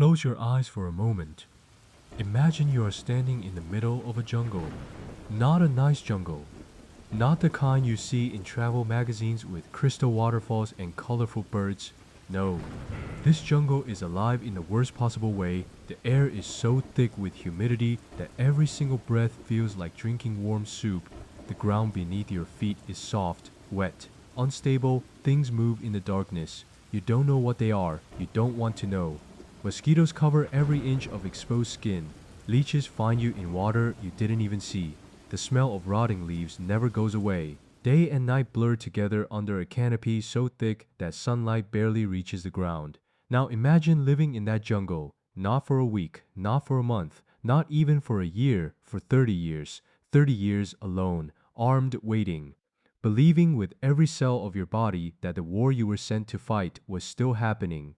Close your eyes for a moment. Imagine you are standing in the middle of a jungle. Not a nice jungle. Not the kind you see in travel magazines with crystal waterfalls and colorful birds. No. This jungle is alive in the worst possible way. The air is so thick with humidity that every single breath feels like drinking warm soup. The ground beneath your feet is soft, wet, unstable. Things move in the darkness. You don't know what they are. You don't want to know. Mosquitoes cover every inch of exposed skin. Leeches find you in water you didn't even see. The smell of rotting leaves never goes away. Day and night blur together under a canopy so thick that sunlight barely reaches the ground. Now imagine living in that jungle, not for a week, not for a month, not even for a year, for 30 years. 30 years alone, armed, waiting. Believing with every cell of your body that the war you were sent to fight was still happening.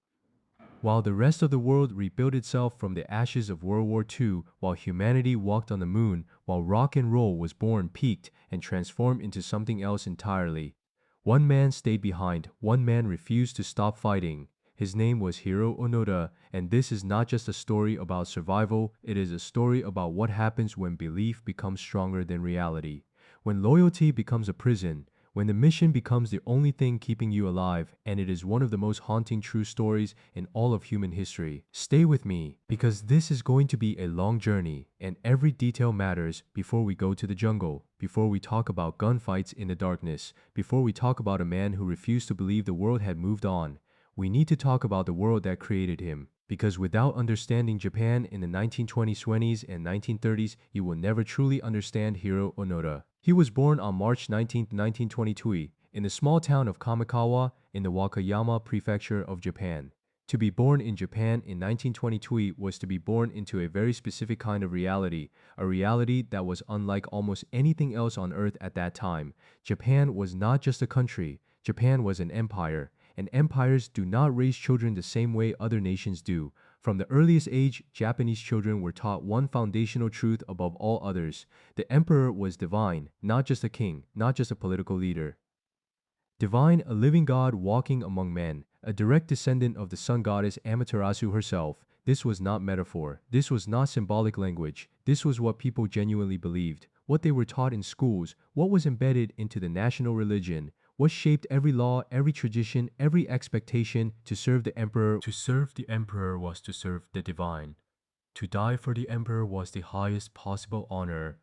While the rest of the world rebuilt itself from the ashes of World War II, while humanity walked on the moon, while rock and roll was born, peaked, and transformed into something else entirely. One man stayed behind, one man refused to stop fighting. His name was Hiro Onoda, and this is not just a story about survival, it is a story about what happens when belief becomes stronger than reality. When loyalty becomes a prison, when the mission becomes the only thing keeping you alive, and it is one of the most haunting true stories in all of human history. Stay with me, because this is going to be a long journey, and every detail matters before we go to the jungle, before we talk about gunfights in the darkness, before we talk about a man who refused to believe the world had moved on. We need to talk about the world that created him. Because without understanding Japan in the 1920s, 20s, and 1930s, you will never truly understand Hiro Onoda. He was born on March 19, 1922, in the small town of Kamikawa in the Wakayama Prefecture of Japan. To be born in Japan in 1922 was to be born into a very specific kind of reality, a reality that was unlike almost anything else on earth at that time. Japan was not just a country, Japan was an empire. And empires do not raise children the same way other nations do. From the earliest age, Japanese children were taught one foundational truth above all others. The emperor was divine, not just a king, not just a political leader. Divine, a living god walking among men, a direct descendant of the sun goddess Amaterasu herself. This was not metaphor. This was not symbolic language. This was what people genuinely believed, what they were taught in schools, what was embedded into the national religion. What shaped every law, every tradition, every expectation to serve the emperor? To serve the emperor was to serve the divine. To die for the emperor was the highest possible honor.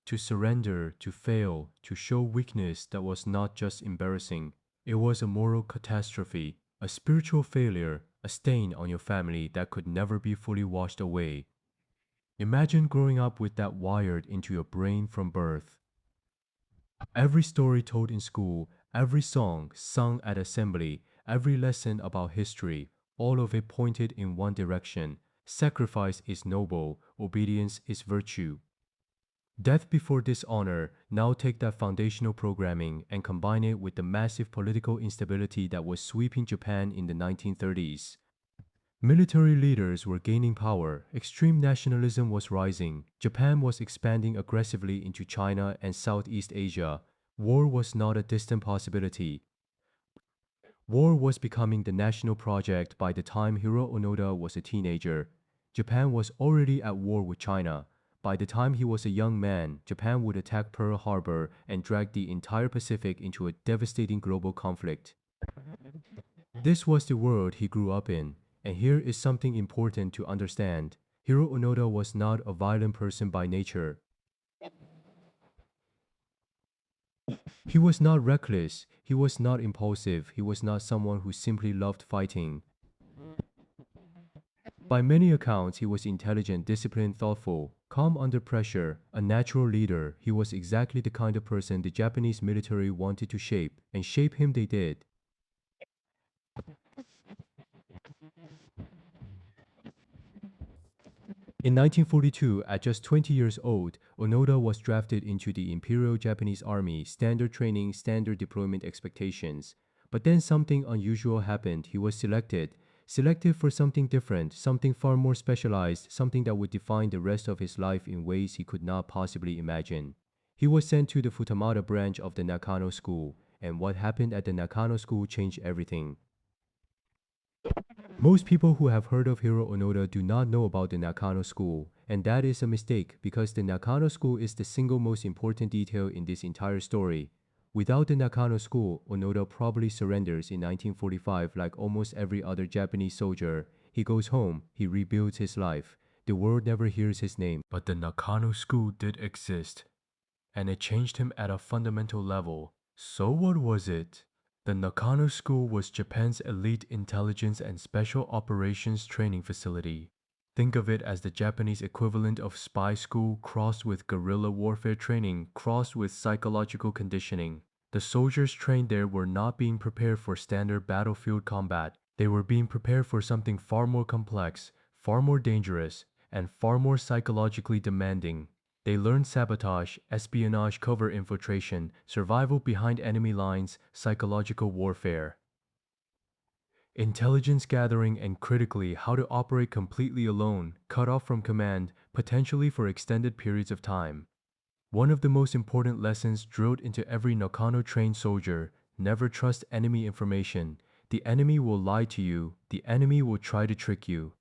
To surrender, to fail, to show weakness that was not just embarrassing. It was a moral catastrophe, a spiritual failure, a stain on your family that could never be fully washed away. Imagine growing up with that wired into your brain from birth. Every story told in school, every song sung at assembly, every lesson about history, all of it pointed in one direction. Sacrifice is noble, obedience is virtue. Death before dishonor. Now take that foundational programming and combine it with the massive political instability that was sweeping Japan in the 1930s. Military leaders were gaining power, extreme nationalism was rising, Japan was expanding aggressively into China and Southeast Asia. War was not a distant possibility. War was becoming the national project by the time Hiro Onoda was a teenager. Japan was already at war with China. By the time he was a young man, Japan would attack Pearl Harbor and drag the entire Pacific into a devastating global conflict. This was the world he grew up in. And here is something important to understand. Hiro Onoda was not a violent person by nature. He was not reckless, he was not impulsive, he was not someone who simply loved fighting. By many accounts, he was intelligent, disciplined, thoughtful, calm under pressure, a natural leader. He was exactly the kind of person the Japanese military wanted to shape, and shape him they did. In 1942, at just 20 years old, Onoda was drafted into the Imperial Japanese Army, standard training, standard deployment expectations. But then something unusual happened. He was selected for something different, something far more specialized, something that would define the rest of his life in ways he could not possibly imagine. He was sent to the Futamata branch of the Nakano School, and what happened at the Nakano School changed everything. Most people who have heard of Hiro Onoda do not know about the Nakano School, and that is a mistake because the Nakano School is the single most important detail in this entire story. Without the Nakano School, Onoda probably surrenders in 1945 like almost every other Japanese soldier. He goes home, he rebuilds his life. The world never hears his name. But the Nakano School did exist, and it changed him at a fundamental level. So what was it? The Nakano School was Japan's elite intelligence and special operations training facility. Think of it as the Japanese equivalent of spy school crossed with guerrilla warfare training crossed with psychological conditioning. The soldiers trained there were not being prepared for standard battlefield combat. They were being prepared for something far more complex, far more dangerous, and far more psychologically demanding. They learned sabotage, espionage, covert infiltration, survival behind enemy lines, psychological warfare, intelligence gathering, and critically, how to operate completely alone, cut off from command, potentially for extended periods of time. One of the most important lessons drilled into every Nakano trained soldier: never trust enemy information. The enemy will lie to you, the enemy will try to trick you.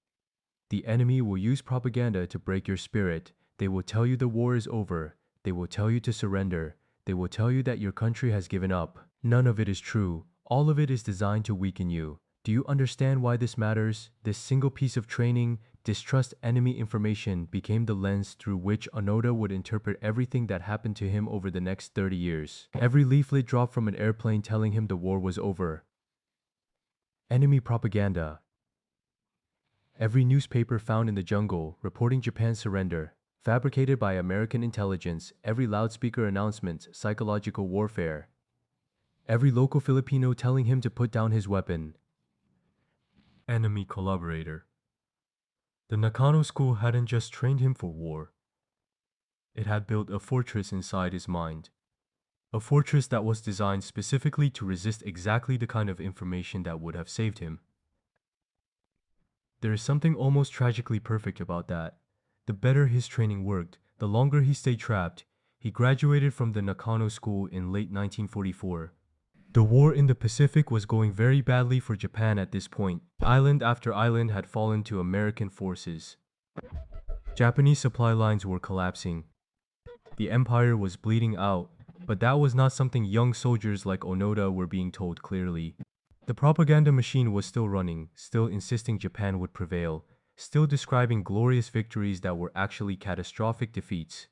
The enemy will use propaganda to break your spirit. They will tell you the war is over. They will tell you to surrender. They will tell you that your country has given up. None of it is true. All of it is designed to weaken you. Do you understand why this matters? This single piece of training, distrust enemy information, became the lens through which Onoda would interpret everything that happened to him over the next 30 years. Every leaflet dropped from an airplane telling him the war was over. Enemy propaganda. Every newspaper found in the jungle reporting Japan's surrender, fabricated by American intelligence. Every loudspeaker announcement, psychological warfare. Every local Filipino telling him to put down his weapon. Enemy collaborator. The Nakano School hadn't just trained him for war. It had built a fortress inside his mind. A fortress that was designed specifically to resist exactly the kind of information that would have saved him. There is something almost tragically perfect about that. The better his training worked, the longer he stayed trapped. He graduated from the Nakano School in late 1944. The war in the Pacific was going very badly for Japan at this point. Island after island had fallen to American forces. Japanese supply lines were collapsing. The empire was bleeding out, but that was not something young soldiers like Onoda were being told clearly. The propaganda machine was still running, still insisting Japan would prevail, still describing glorious victories that were actually catastrophic defeats.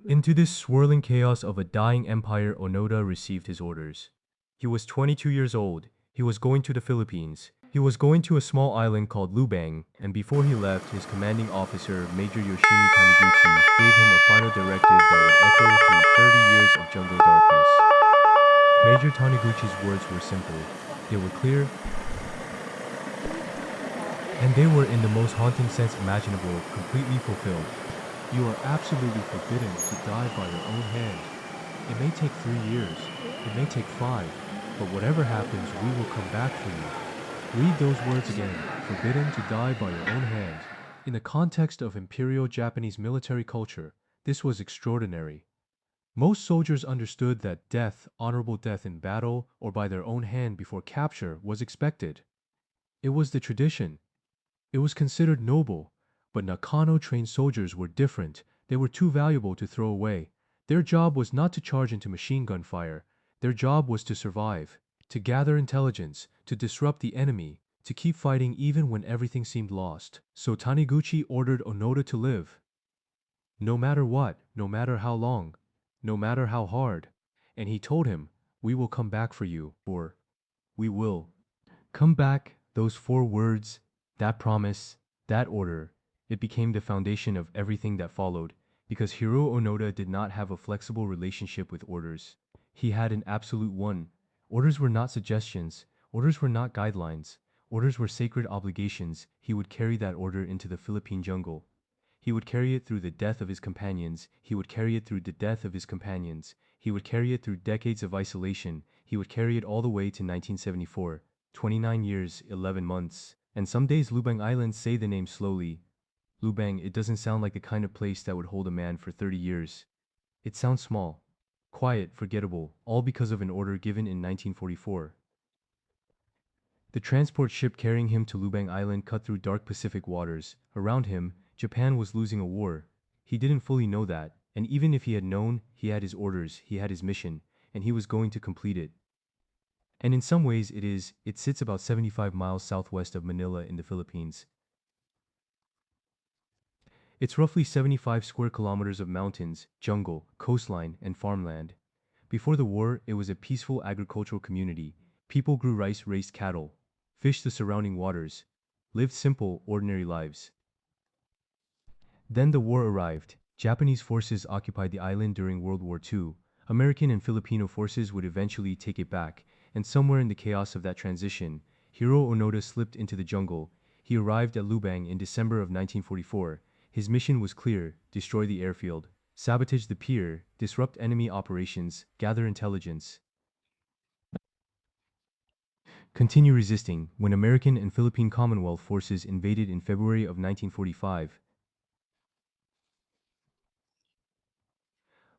Into this swirling chaos of a dying empire, Onoda received his orders. He was 22 years old. He was going to the Philippines. He was going to a small island called Lubang, and before he left, his commanding officer, Major Yoshimi Taniguchi, gave him a final directive that would echo through 30 years of jungle darkness. Major Taniguchi's words were simple. They were clear, and they were, in the most haunting sense imaginable, completely fulfilled. You are absolutely forbidden to die by your own hand. It may take 3 years, it may take 5, but whatever happens, we will come back for you. Read those words again: forbidden to die by your own hand. In the context of Imperial Japanese military culture, this was extraordinary. Most soldiers understood that death, honorable death in battle or by their own hand before capture, was expected. It was the tradition. It was considered noble. But Nakano-trained soldiers were different. They were too valuable to throw away. Their job was not to charge into machine gun fire. Their job was to survive, to gather intelligence, to disrupt the enemy, to keep fighting even when everything seemed lost. So Taniguchi ordered Onoda to live. No matter what, no matter how long, no matter how hard. And he told him, "We will come back for you," or "We will." Come back, those 4 words, that promise, that order. It became the foundation of everything that followed, because Hiro Onoda did not have a flexible relationship with orders. He had an absolute one. Orders were not suggestions. Orders were not guidelines. Orders were sacred obligations. He would carry that order into the Philippine jungle. He would carry it through the death of his companions. He would carry it through the death of his companions. He would carry it through decades of isolation. He would carry it all the way to 1974. 29 years, 11 months. And some days Lubang Island say the name slowly. Lubang, it doesn't sound like the kind of place that would hold a man for 30 years. It sounds small, quiet, forgettable, all because of an order given in 1944. The transport ship carrying him to Lubang Island cut through dark Pacific waters. Around him, Japan was losing a war. He didn't fully know that, and even if he had known, he had his orders, he had his mission, and he was going to complete it. And in some ways it sits about 75 miles southwest of Manila in the Philippines. It's roughly 75 square kilometers of mountains, jungle, coastline, and farmland. Before the war, it was a peaceful agricultural community. People grew rice, raised cattle, fished the surrounding waters, lived simple, ordinary lives. Then the war arrived. Japanese forces occupied the island during World War II. American and Filipino forces would eventually take it back, and somewhere in the chaos of that transition, Hiro Onoda slipped into the jungle. He arrived at Lubang in December of 1944. His mission was clear: destroy the airfield, sabotage the pier, disrupt enemy operations, gather intelligence, continue resisting. When American and Philippine Commonwealth forces invaded in February of 1945,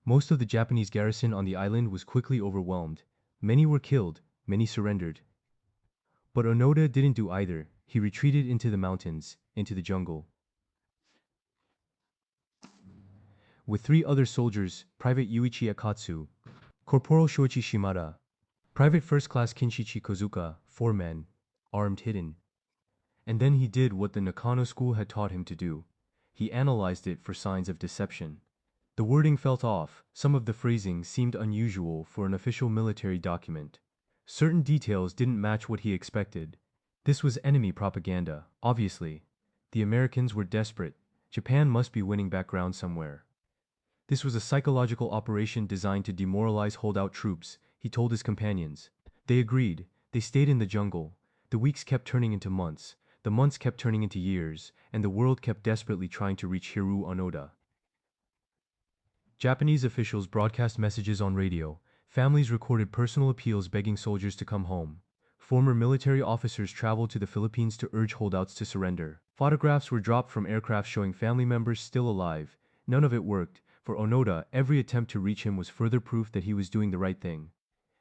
most of the Japanese garrison on the island was quickly overwhelmed. Many were killed, many surrendered. But Onoda didn't do either. He retreated into the mountains, into the jungle. With three other soldiers, Private Yuichi Okatsu, Corporal Shoichi Shimada, Private First Class Kinshichi Kozuka, 4 men, armed hidden. And then he did what the Nakano school had taught him to do. He analyzed it for signs of deception. The wording felt off, some of the phrasing seemed unusual for an official military document. Certain details didn't match what he expected. This was enemy propaganda, obviously. The Americans were desperate. Japan must be winning back ground somewhere. This was a psychological operation designed to demoralize holdout troops, he told his companions. They agreed. They stayed in the jungle. The weeks kept turning into months. The months kept turning into years, and the world kept desperately trying to reach Hiro Onoda. Japanese officials broadcast messages on radio. Families recorded personal appeals begging soldiers to come home. Former military officers traveled to the Philippines to urge holdouts to surrender. Photographs were dropped from aircraft showing family members still alive. None of it worked. For Onoda, every attempt to reach him was further proof that he was doing the right thing.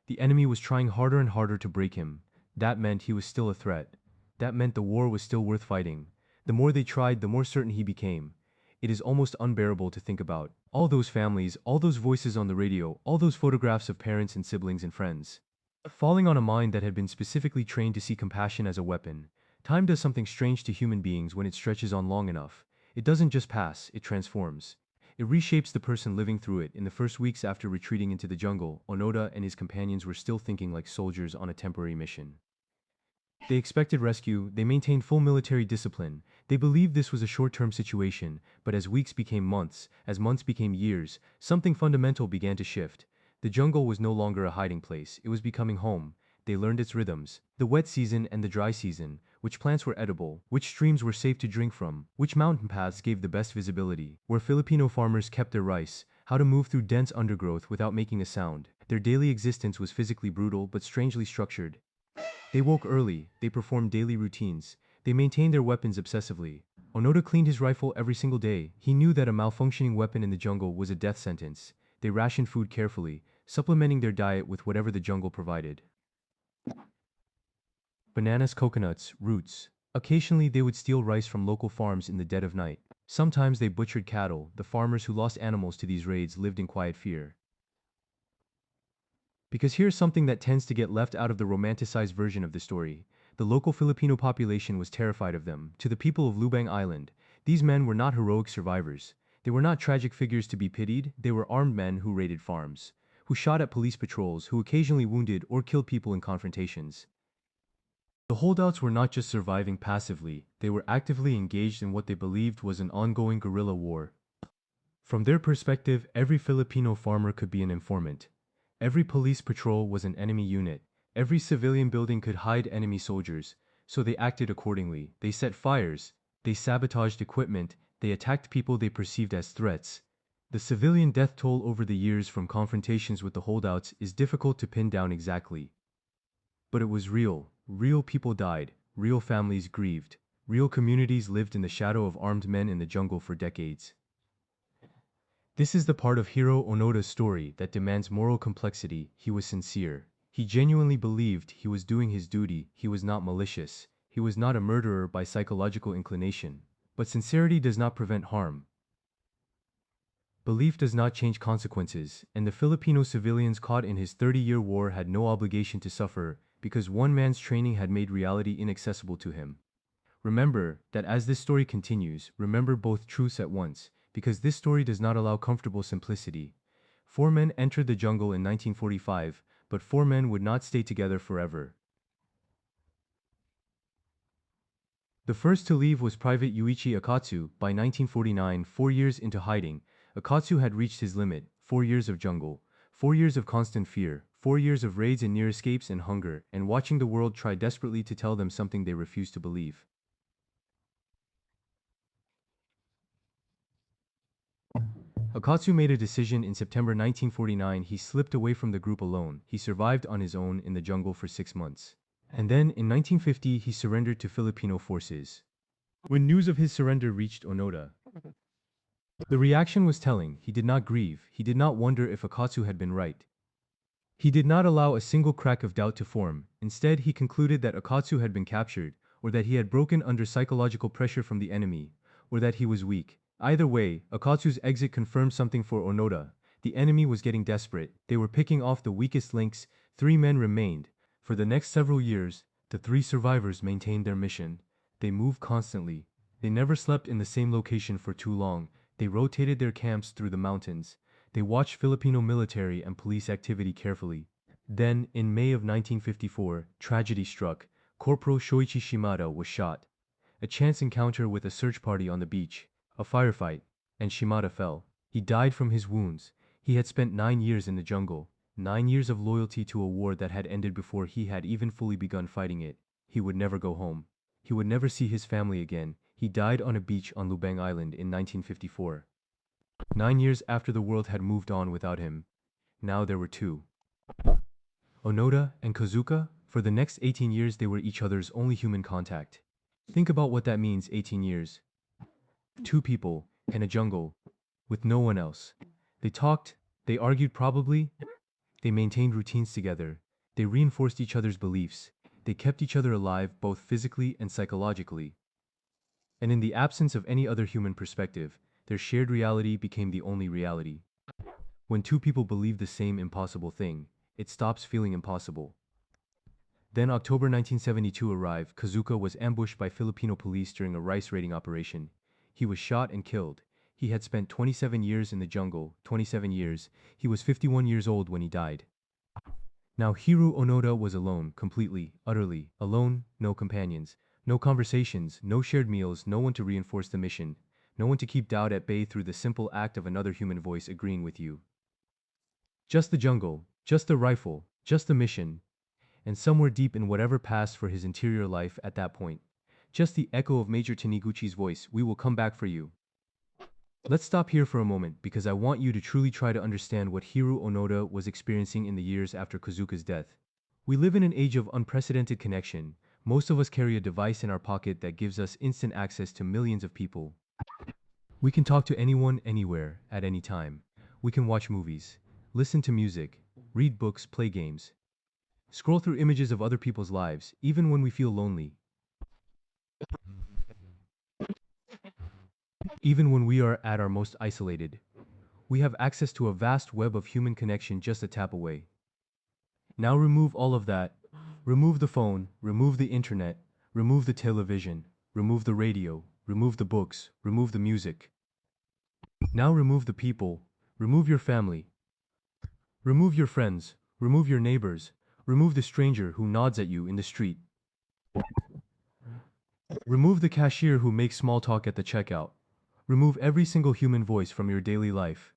The enemy was trying harder and harder to break him. That meant he was still a threat. That meant the war was still worth fighting. The more they tried, the more certain he became. It is almost unbearable to think about. All those families, all those voices on the radio, all those photographs of parents and siblings and friends. Falling on a mind that had been specifically trained to see compassion as a weapon. Time does something strange to human beings when it stretches on long enough. It doesn't just pass, it transforms. It reshapes the person living through it. In the first weeks after retreating into the jungle, Onoda and his companions were still thinking like soldiers on a temporary mission. They expected rescue, they maintained full military discipline. They believed this was a short-term situation, but as weeks became months, as months became years, something fundamental began to shift. The jungle was no longer a hiding place, it was becoming home. They learned its rhythms, the wet season and the dry season, which plants were edible, which streams were safe to drink from, which mountain paths gave the best visibility, where Filipino farmers kept their rice, how to move through dense undergrowth without making a sound. Their daily existence was physically brutal but strangely structured. They woke early, they performed daily routines, they maintained their weapons obsessively. Onoda cleaned his rifle every single day. He knew that a malfunctioning weapon in the jungle was a death sentence. They rationed food carefully, supplementing their diet with whatever the jungle provided. Bananas, coconuts, roots. Occasionally they would steal rice from local farms in the dead of night. Sometimes they butchered cattle. The farmers who lost animals to these raids lived in quiet fear. Because here's something that tends to get left out of the romanticized version of the story. The local Filipino population was terrified of them. To the people of Lubang Island, these men were not heroic survivors. They were not tragic figures to be pitied. They were armed men who raided farms, who shot at police patrols, who occasionally wounded or killed people in confrontations. The holdouts were not just surviving passively, they were actively engaged in what they believed was an ongoing guerrilla war. From their perspective, every Filipino farmer could be an informant. Every police patrol was an enemy unit. Every civilian building could hide enemy soldiers, so they acted accordingly. They set fires, they sabotaged equipment, they attacked people they perceived as threats. The civilian death toll over the years from confrontations with the holdouts is difficult to pin down exactly. But it was real. Real people died. Real families grieved. Real communities lived in the shadow of armed men in the jungle for decades. This is the part of Hiro Onoda's story that demands moral complexity. He was sincere. He genuinely believed he was doing his duty, he was not malicious, he was not a murderer by psychological inclination. But sincerity does not prevent harm. Belief does not change consequences, and the Filipino civilians caught in his 30-year war had no obligation to suffer because one man's training had made reality inaccessible to him. Remember that as this story continues, remember both truths at once, because this story does not allow comfortable simplicity. 4 men entered the jungle in 1945, but 4 men would not stay together forever. The first to leave was Private Yuichi Okatsu. By 1949, 4 years into hiding, Okatsu had reached his limit. 4 years of jungle, 4 years of constant fear, 4 years of raids and near escapes and hunger, and watching the world try desperately to tell them something they refused to believe. Okatsu made a decision in September 1949. He slipped away from the group alone. He survived on his own in the jungle for 6 months. And then, in 1950, he surrendered to Filipino forces. When news of his surrender reached Onoda, the reaction was telling. He did not grieve. He did not wonder if Okatsu had been right. He did not allow a single crack of doubt to form. Instead, he concluded that Okatsu had been captured, or that he had broken under psychological pressure from the enemy, or that he was weak. Either way, Okatsu's exit confirmed something for Onoda. The enemy was getting desperate. They were picking off the weakest links. 3 men remained. For the next several years, the 3 survivors maintained their mission. They moved constantly. They never slept in the same location for too long. They rotated their camps through the mountains. They watched Filipino military and police activity carefully. Then, in May of 1954, tragedy struck. Corporal Shoichi Shimada was shot. A chance encounter with a search party on the beach. A firefight. And Shimada fell. He died from his wounds. He had spent 9 years in the jungle. 9 years of loyalty to a war that had ended before he had even fully begun fighting it. He would never go home. He would never see his family again. He died on a beach on Lubang Island in 1954. 9 years after the world had moved on without him. Now there were 2. Onoda and Kazuka. For the next 18 years they were each other's only human contact. Think about what that means, 18 years. 2 people, in a jungle, with no one else. They talked, they argued probably, they maintained routines together, they reinforced each other's beliefs, they kept each other alive both physically and psychologically. And in the absence of any other human perspective, their shared reality became the only reality. When 2 people believe the same impossible thing, it stops feeling impossible. Then October 1972 arrived. Kazuka was ambushed by Filipino police during a rice raiding operation. He was shot and killed. He had spent 27 years in the jungle, 27 years. He was 51 years old when he died. Now Hiru Onoda was alone, completely, utterly, alone, no companions, no conversations, no shared meals, no one to reinforce the mission, no one to keep doubt at bay through the simple act of another human voice agreeing with you. Just the jungle, just the rifle, just the mission, and somewhere deep in whatever passed for his interior life at that point, just the echo of Major Taniguchi's voice, "We will come back for you." Let's stop here for a moment because I want you to truly try to understand what Hiru Onoda was experiencing in the years after Kazuka's death. We live in an age of unprecedented connection. Most of us carry a device in our pocket that gives us instant access to millions of people. We can talk to anyone, anywhere, at any time. We can watch movies, listen to music, read books, play games, scroll through images of other people's lives, even when we feel lonely. Even when we are at our most isolated, we have access to a vast web of human connection just a tap away. Now remove all of that. Remove the phone, remove the internet, remove the television, remove the radio, remove the books, remove the music. Now remove the people, remove your family, remove your friends, remove your neighbors, remove the stranger who nods at you in the street. Remove the cashier who makes small talk at the checkout. Remove every single human voice from your daily life.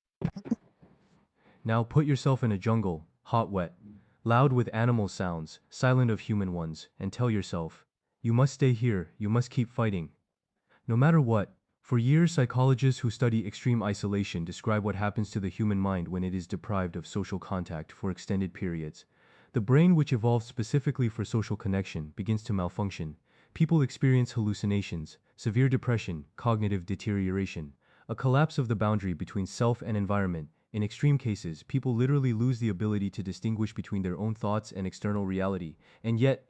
Now put yourself in a jungle, hot, wet, loud with animal sounds, silent of human ones, and tell yourself, you must stay here, you must keep fighting. No matter what. For years, psychologists who study extreme isolation describe what happens to the human mind when it is deprived of social contact for extended periods. The brain, which evolved specifically for social connection, begins to malfunction. People experience hallucinations, severe depression, cognitive deterioration, a collapse of the boundary between self and environment, In extreme cases, people literally lose the ability to distinguish between their own thoughts and external reality. And yet,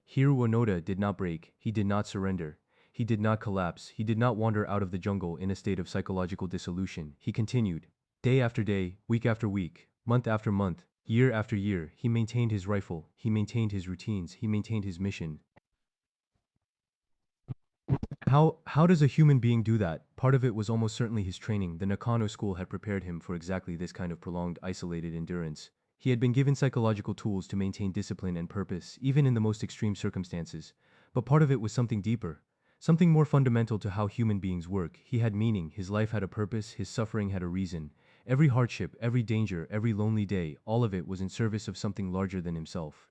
Hiro Onoda did not break, he did not surrender. He did not collapse, he did not wander out of the jungle in a state of psychological dissolution. He continued. Day after day, week after week, month after month, year after year, he maintained his rifle, he maintained his routines, he maintained his mission. How does a human being do that? Part of it was almost certainly his training. The Nakano school had prepared him for exactly this kind of prolonged, isolated endurance. He had been given psychological tools to maintain discipline and purpose, even in the most extreme circumstances. But part of it was something deeper, something more fundamental to how human beings work. He had meaning, his life had a purpose, his suffering had a reason. Every hardship, every danger, every lonely day, all of it was in service of something larger than himself.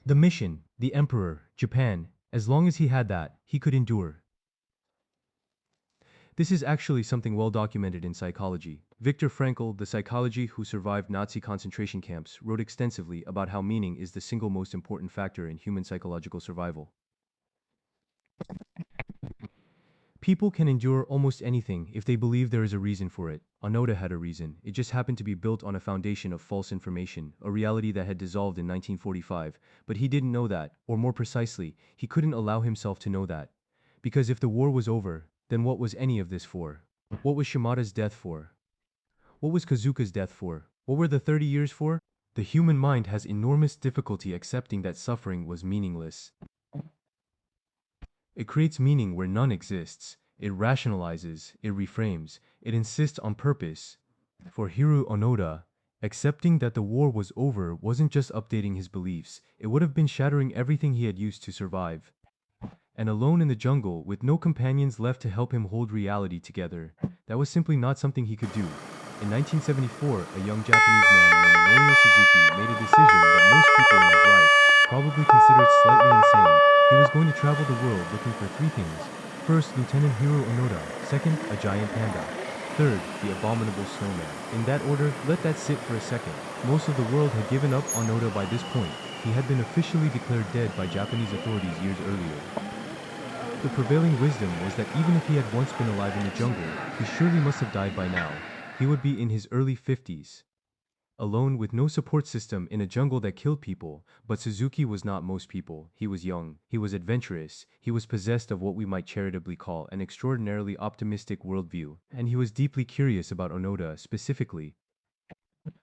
The mission, the emperor, Japan, as long as he had that, he could endure. This is actually something well documented in psychology. Viktor Frankl, the psychologist who survived Nazi concentration camps, wrote extensively about how meaning is the single most important factor in human psychological survival. People can endure almost anything if they believe there is a reason for it. Onoda had a reason. It just happened to be built on a foundation of false information, a reality that had dissolved in 1945. But he didn't know that, or more precisely, he couldn't allow himself to know that. Because if the war was over, then what was any of this for? What was Shimada's death for? What was Kazuka's death for? What were the 30 years for? The human mind has enormous difficulty accepting that suffering was meaningless. It creates meaning where none exists. It rationalizes, it reframes, it insists on purpose. For Hiro Onoda, accepting that the war was over wasn't just updating his beliefs, it would have been shattering everything he had used to survive. And alone in the jungle, with no companions left to help him hold reality together, that was simply not something he could do. In 1974, a young Japanese man named Norio Suzuki made a decision that most people in his life probably considered slightly insane. He was going to travel the world looking for three things. First, Lieutenant Hiro Onoda. Second, a giant panda. Third, the abominable snowman. In that order, let that sit for a second. Most of the world had given up on Onoda by this point. He had been officially declared dead by Japanese authorities years earlier. The prevailing wisdom was that even if he had once been alive in the jungle, he surely must have died by now. He would be in his early 50s. Alone with no support system in a jungle that killed people, but Suzuki was not most people. He was young, he was adventurous, he was possessed of what we might charitably call an extraordinarily optimistic worldview, and he was deeply curious about Onoda specifically.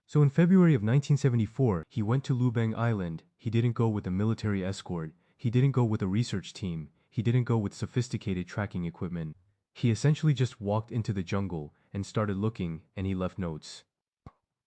So in February of 1974, he went to Lubang Island. He didn't go with a military escort, he didn't go with a research team, he didn't go with sophisticated tracking equipment. He essentially just walked into the jungle and started looking, and he left notes.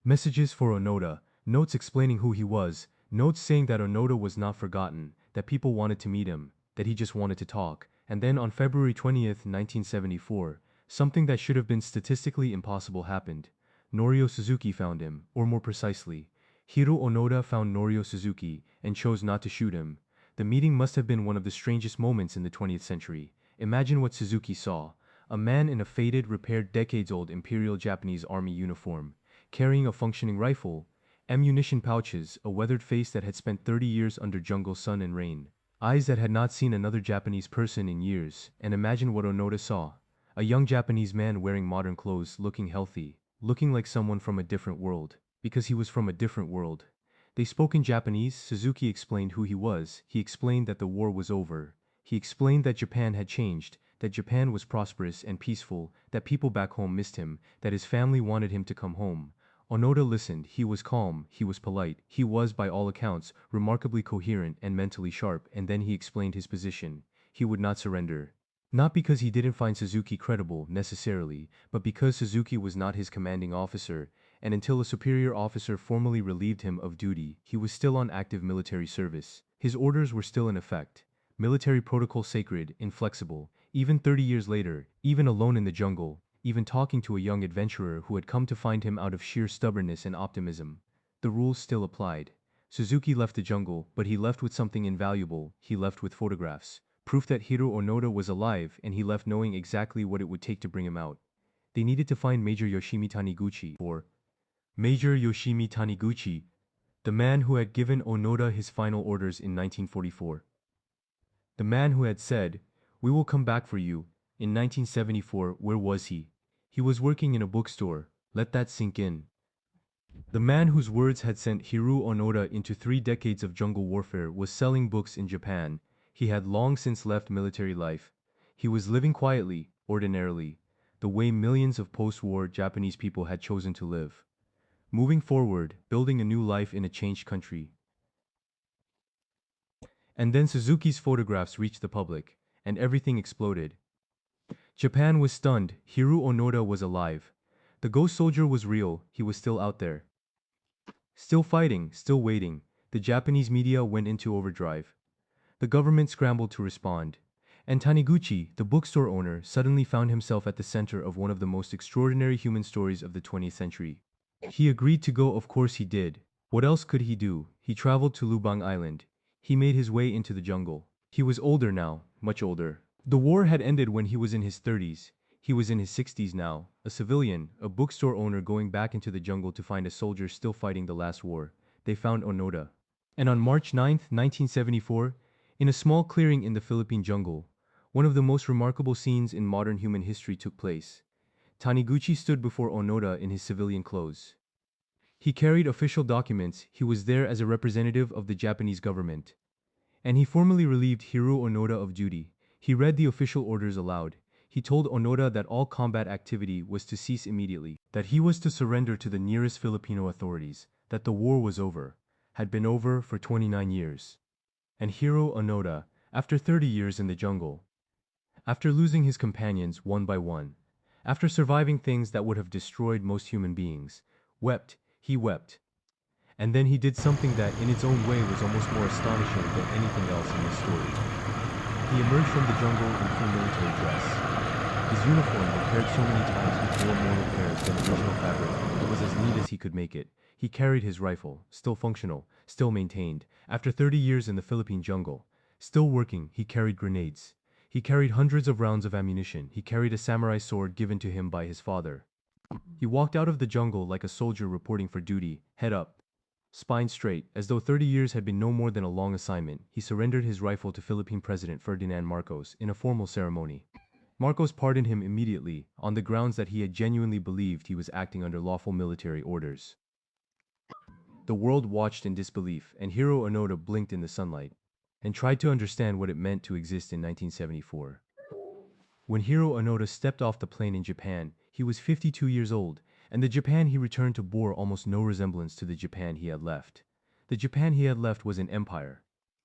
Messages for Onoda, notes explaining who he was, notes saying that Onoda was not forgotten, that people wanted to meet him, that he just wanted to talk. And then on February 20th, 1974, something that should have been statistically impossible happened. Norio Suzuki found him, or more precisely, Hiro Onoda found Norio Suzuki and chose not to shoot him. The meeting must have been one of the strangest moments in the 20th century. Imagine what Suzuki saw. A man in a faded, repaired, decades-old Imperial Japanese Army uniform, carrying a functioning rifle, ammunition pouches, a weathered face that had spent 30 years under jungle sun and rain, eyes that had not seen another Japanese person in years. And imagine what Onoda saw. A young Japanese man wearing modern clothes, looking healthy, looking like someone from a different world, because he was from a different world. They spoke in Japanese. Suzuki explained who he was. He explained that the war was over. He explained that Japan had changed, that Japan was prosperous and peaceful, that people back home missed him, that his family wanted him to come home. Onoda listened. He was calm, he was polite, he was, by all accounts, remarkably coherent and mentally sharp, and then he explained his position. He would not surrender. Not because he didn't find Suzuki credible, necessarily, but because Suzuki was not his commanding officer, and until a superior officer formally relieved him of duty, he was still on active military service. His orders were still in effect. Military protocol sacred, inflexible. Even 30 years later, even alone in the jungle, even talking to a young adventurer who had come to find him out of sheer stubbornness and optimism, the rules still applied. Suzuki left the jungle, but he left with something invaluable. He left with photographs. Proof that Hiro Onoda was alive, and he left knowing exactly what it would take to bring him out. They needed to find Major Yoshimi Taniguchi, or Major Yoshimi Taniguchi, the man who had given Onoda his final orders in 1944. The man who had said, "We will come back for you." In 1974, where was he? He was working in a bookstore. Let that sink in. The man whose words had sent Hiru Onoda into 3 decades of jungle warfare was selling books in Japan. He had long since left military life. He was living quietly, ordinarily, the way millions of post-war Japanese people had chosen to live. Moving forward, building a new life in a changed country. And then Suzuki's photographs reached the public, and everything exploded. Japan was stunned. Hiru Onoda was alive. The ghost soldier was real. He was still out there. Still fighting, still waiting. The Japanese media went into overdrive. The government scrambled to respond. And Taniguchi, the bookstore owner, suddenly found himself at the center of one of the most extraordinary human stories of the 20th century. He agreed to go, of course he did. What else could he do? He traveled to Lubang Island. He made his way into the jungle. He was older now, much older. The war had ended when he was in his 30s. He was in his 60s now, a civilian, a bookstore owner going back into the jungle to find a soldier still fighting the last war. They found Onoda. And on March 9, 1974, in a small clearing in the Philippine jungle, one of the most remarkable scenes in modern human history took place. Taniguchi stood before Onoda in his civilian clothes. He carried official documents. He was there as a representative of the Japanese government. And he formally relieved Hiru Onoda of duty. He read the official orders aloud. He told Onoda that all combat activity was to cease immediately, that he was to surrender to the nearest Filipino authorities, that the war was over, had been over for 29 years. And Hiru Onoda, after 30 years in the jungle, after losing his companions one by one, after surviving things that would have destroyed most human beings, wept, he wept. And then he did something that, in its own way, was almost more astonishing than anything else in this story. He emerged from the jungle in full military dress. His uniform, repaired so many times before more repairs than original fabric, it was as neat as he could make it. He carried his rifle, still functional, still maintained. After 30 years in the Philippine jungle, still working, he carried grenades. He carried hundreds of rounds of ammunition. He carried a samurai sword given to him by his father. He walked out of the jungle like a soldier reporting for duty, head up, spine straight, as though 30 years had been no more than a long assignment. He surrendered his rifle to Philippine President Ferdinand Marcos in a formal ceremony. Marcos pardoned him immediately, on the grounds that he had genuinely believed he was acting under lawful military orders. The world watched in disbelief, and Hiro Onoda blinked in the sunlight, and tried to understand what it meant to exist in 1974. When Hiro Onoda stepped off the plane in Japan, he was 52 years old, and the Japan he returned to bore almost no resemblance to the Japan he had left. The Japan he had left was an empire.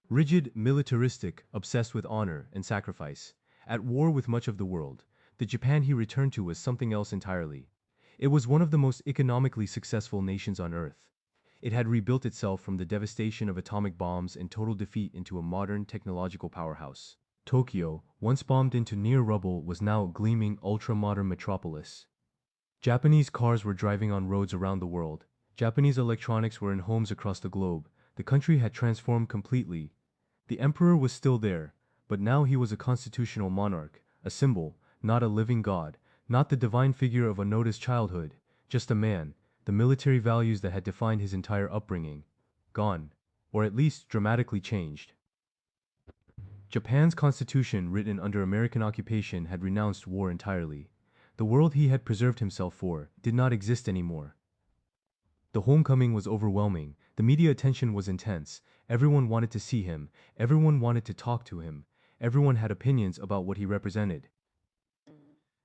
Rigid, militaristic, obsessed with honor and sacrifice, at war with much of the world. The Japan he returned to was something else entirely. It was one of the most economically successful nations on earth. It had rebuilt itself from the devastation of atomic bombs and total defeat into a modern technological powerhouse. Tokyo, once bombed into near rubble, was now a gleaming, ultra-modern metropolis. Japanese cars were driving on roads around the world. Japanese electronics were in homes across the globe. The country had transformed completely. The emperor was still there, but now he was a constitutional monarch, a symbol, not a living god, not the divine figure of Onoda's childhood, just a man. The military values that had defined his entire upbringing, gone, or at least dramatically changed. Japan's constitution, written under American occupation, had renounced war entirely. The world he had preserved himself for did not exist anymore. The homecoming was overwhelming. The media attention was intense. Everyone wanted to see him. Everyone wanted to talk to him. Everyone had opinions about what he represented.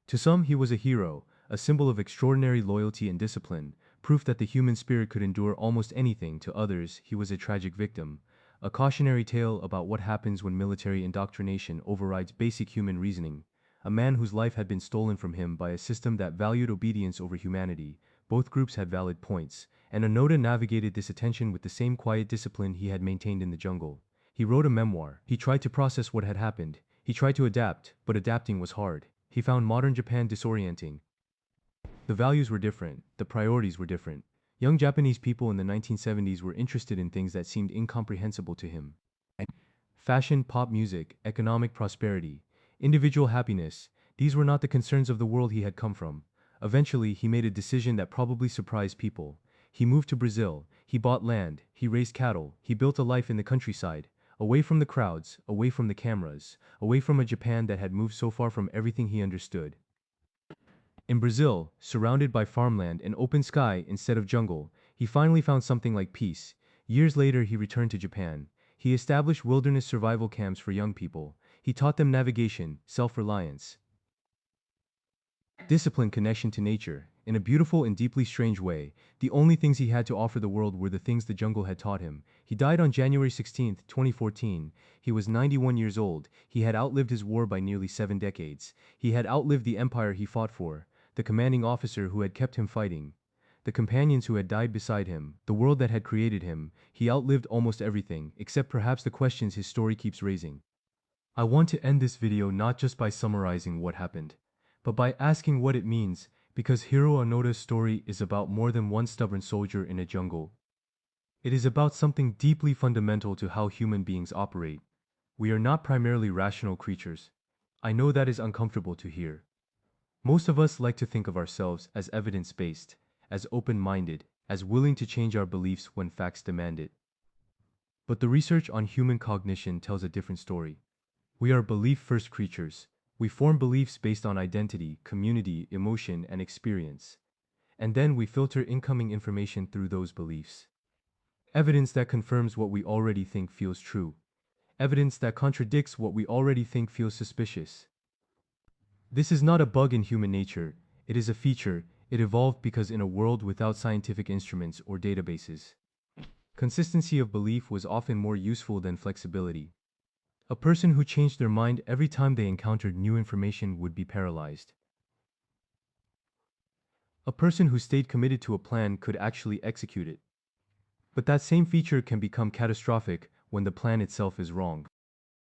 To some, he was a hero, a symbol of extraordinary loyalty and discipline, proof that the human spirit could endure almost anything. To others, he was a tragic victim, a cautionary tale about what happens when military indoctrination overrides basic human reasoning, a man whose life had been stolen from him by a system that valued obedience over humanity. Both groups had valid points, and Onoda navigated this attention with the same quiet discipline he had maintained in the jungle. He wrote a memoir. He tried to process what had happened. He tried to adapt, but adapting was hard. He found modern Japan disorienting. The values were different, the priorities were different. Young Japanese people in the 1970s were interested in things that seemed incomprehensible to him. Fashion, pop music, economic prosperity, individual happiness, these were not the concerns of the world he had come from. Eventually, he made a decision that probably surprised people. He moved to Brazil, he bought land, he raised cattle, he built a life in the countryside, away from the crowds, away from the cameras, away from a Japan that had moved so far from everything he understood. In Brazil, surrounded by farmland and open sky instead of jungle, he finally found something like peace. Years later, he returned to Japan. He established wilderness survival camps for young people. He taught them navigation, self-reliance, discipline, connection to nature. In a beautiful and deeply strange way, the only things he had to offer the world were the things the jungle had taught him. He died on January 16, 2014. He was 91 years old. He had outlived his war by nearly 7 decades. He had outlived the empire he fought for, the commanding officer who had kept him fighting, the companions who had died beside him, the world that had created him. He outlived almost everything, except perhaps the questions his story keeps raising. I want to end this video not just by summarizing what happened, but by asking what it means, because Hiro Onoda's story is about more than one stubborn soldier in a jungle. It is about something deeply fundamental to how human beings operate. We are not primarily rational creatures. I know that is uncomfortable to hear. Most of us like to think of ourselves as evidence-based, as open-minded, as willing to change our beliefs when facts demand it. But the research on human cognition tells a different story. We are belief-first creatures. We form beliefs based on identity, community, emotion, and experience. And then we filter incoming information through those beliefs. Evidence that confirms what we already think feels true. Evidence that contradicts what we already think feels suspicious. This is not a bug in human nature. It is a feature. It evolved because in a world without scientific instruments or databases, consistency of belief was often more useful than flexibility. A person who changed their mind every time they encountered new information would be paralyzed. A person who stayed committed to a plan could actually execute it. But that same feature can become catastrophic when the plan itself is wrong.